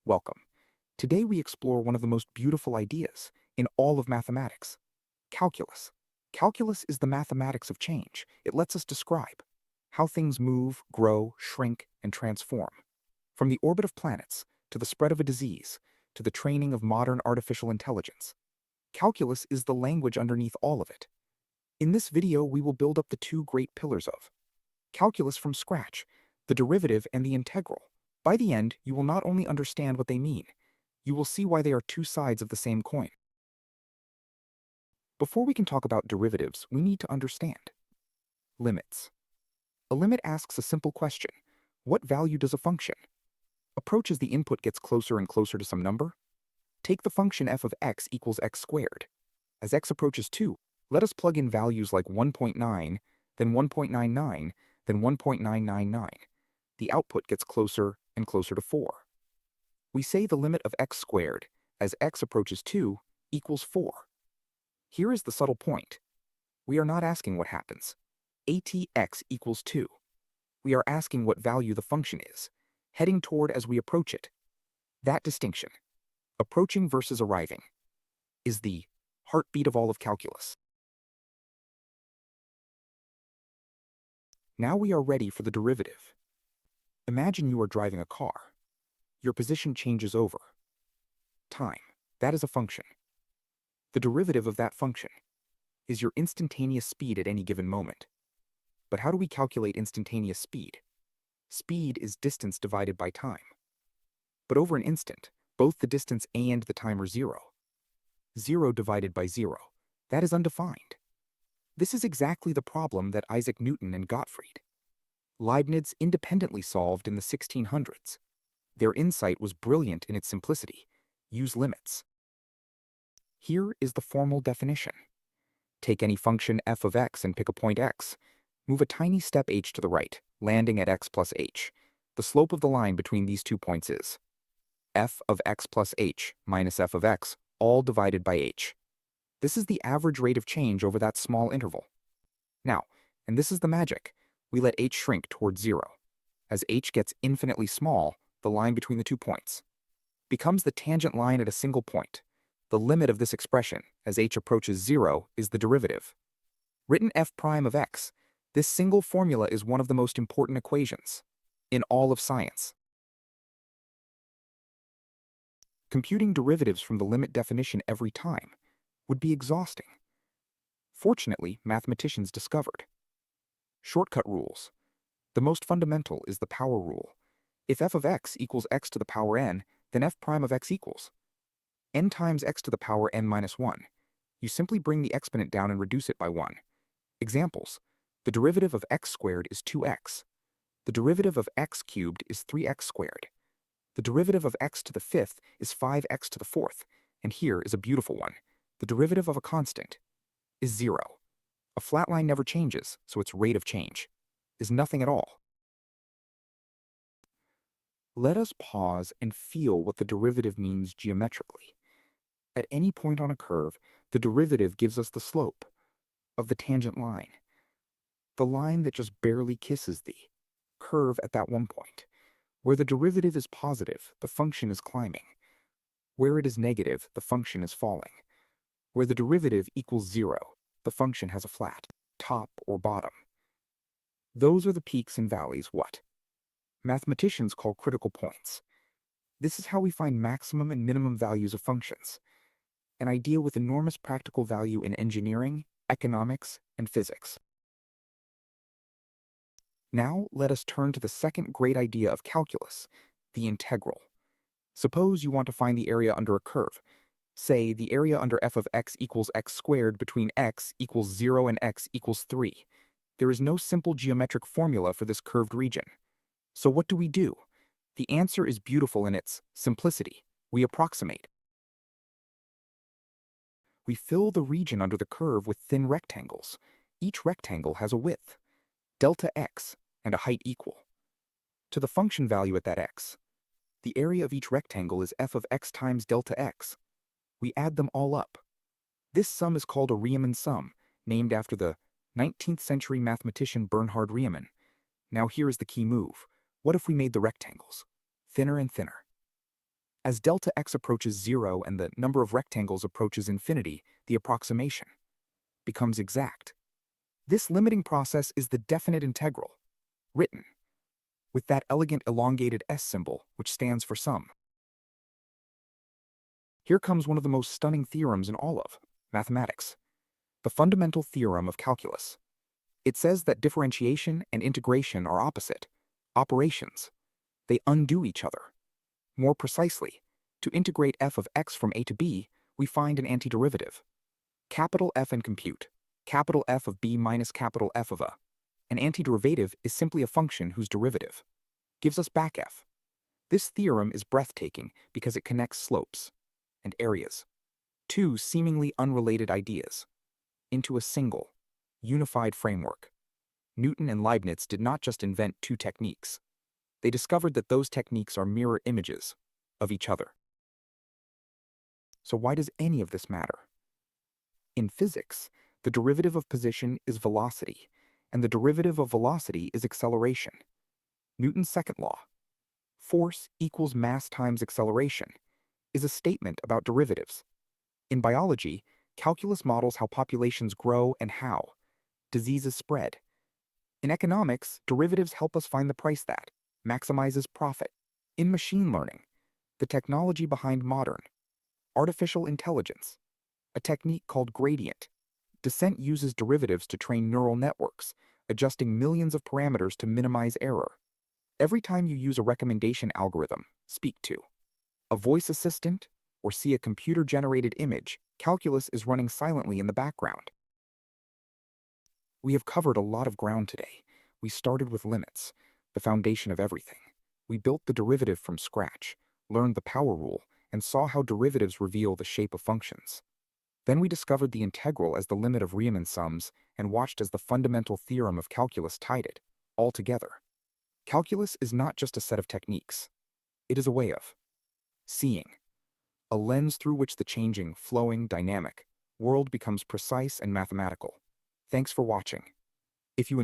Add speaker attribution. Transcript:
Speaker 1: Welcome. Today we explore one of the most beautiful ideas in all of mathematics, calculus. Calculus is the mathematics of change. It lets us describe how things move, grow, shrink, and transform. From the orbit of planets, to the spread of a disease, to the training of modern artificial intelligence. Calculus is the language underneath all of it. In this video, we will build up the two great pillars of calculus from scratch, the derivative and the integral. By the end, you will not only understand what they mean, you will see why they are two sides of the same coin. Before we can talk about derivatives, we need to understand limits. A limit asks a simple question. What value does a function approach as the input gets closer and closer to some number? Take the function f of x equals x squared. As x approaches 2, let us plug in values like 1.9, then 1.99, then 1.999. The output gets closer and closer to 4. We say the limit of x squared, as x approaches 2, equals 4. Here is the subtle point. We are not asking what happens. Atx equals 2. We are asking what value the function is, heading toward as we approach it. That distinction, approaching versus arriving, is the heartbeat of all of calculus. Now we are ready for the derivative. Imagine you are driving a car. Your position changes over time. That is a function. The derivative of that function is your instantaneous speed at any given moment. But how do we calculate instantaneous speed? Speed is distance divided by time. But over an instant, both the distance and the time are 0. 0 divided by 0. That is undefined. This is exactly the problem that Isaac Newton and Gottfried Leibniz independently solved in the 1600s. Their insight was brilliant in its simplicity. Use limits. Here is the formal definition. Take any function f of x and pick a point x. Move a tiny step h to the right, landing at x plus h. The slope of the line between these 2 points is f of x plus h minus f of x, all divided by h. This is the average rate of change over that small interval. Now, and this is the magic, we let h shrink towards 0. As h gets infinitely small, the line between the 2 points becomes the tangent line at a single point. The limit of this expression, as h approaches 0, is the derivative. Written f prime of x, this single formula is one of the most important equations in all of science. Computing derivatives from the limit definition every time would be exhausting. Fortunately, mathematicians discovered shortcut rules. The most fundamental is the power rule. If f of x equals x to the power n, then f prime of x equals n times x to the power n minus 1. You simply bring the exponent down and reduce it by 1. Examples. The derivative of x squared is 2x. The derivative of x cubed is 3x squared. The derivative of x to the 5th is 5x to the 4th. And here is a beautiful one. The derivative of a constant is 0. A flat line never changes, so its rate of change is nothing at all. Let us pause and feel what the derivative means geometrically. At any point on a curve, the derivative gives us the slope of the tangent line, the line that just barely kisses the curve at that one point. Where the derivative is positive, the function is climbing. Where it is negative, the function is falling. Where the derivative equals 0, the function has a flat top or bottom. Those are the peaks and valleys what mathematicians call critical points. This is how we find maximum and minimum values of functions, an idea with enormous practical value in engineering, economics, and physics. Now let us turn to the second great idea of calculus, the integral. Suppose you want to find the area under a curve. Say the area under f of x equals x squared between x equals 0 and x equals 3. There is no simple geometric formula for this curved region. So what do? The answer is beautiful in its simplicity. We approximate. We fill the region under the curve with thin rectangles. Each rectangle has a width, delta x, and a height equal to the function value at that x. The area of each rectangle is f of x times delta x. We add them all up. This sum is called a Riemann sum, named after the 19th century mathematician Bernhard Riemann. Now here is the key move. What if we made the rectangles thinner and thinner? As delta x approaches 0 and the number of rectangles approaches infinity, the approximation becomes exact. This limiting process is the definite integral, written with that elegant elongated S symbol, which stands for sum. Here comes one of the most stunning theorems in all of mathematics, the fundamental theorem of calculus. It says that differentiation and integration are opposite operations. They undo each other. More precisely, to integrate f of x from a to b, we find an antiderivative. Capital F and compute. Capital F of b minus capital F of a. An antiderivative is simply a function whose derivative gives us back f. This theorem is breathtaking because it connects slopes and areas, two seemingly unrelated ideas, into a single, unified framework. Newton and Leibniz did not just invent two techniques. They discovered that those techniques are mirror images of each other. So why does any of this matter? In physics, the derivative of position is velocity, and the derivative of velocity is acceleration. Newton's second law, force equals mass times acceleration, is a statement about derivatives. In biology, calculus models how populations grow and how diseases spread. In economics, derivatives help us find the price that maximizes profit. In machine learning, the technology behind modern artificial intelligence, a technique called gradient descent uses derivatives to train neural networks, adjusting millions of parameters to minimize error. Every time you use a recommendation algorithm, speak to a voice assistant, or see a computer-generated image, calculus is running silently in the background. We have covered a lot of ground today. We started with limits, the foundation of everything. We built the derivative from scratch, learned the power rule, and saw how derivatives reveal the shape of functions. Then we discovered the integral as the limit of Riemann sums and watched as the fundamental theorem of calculus tied it all together. Calculus is not just a set of techniques. It is a way of seeing, a lens through which the changing, flowing, dynamic world becomes precise and mathematical. Thanks for watching. If you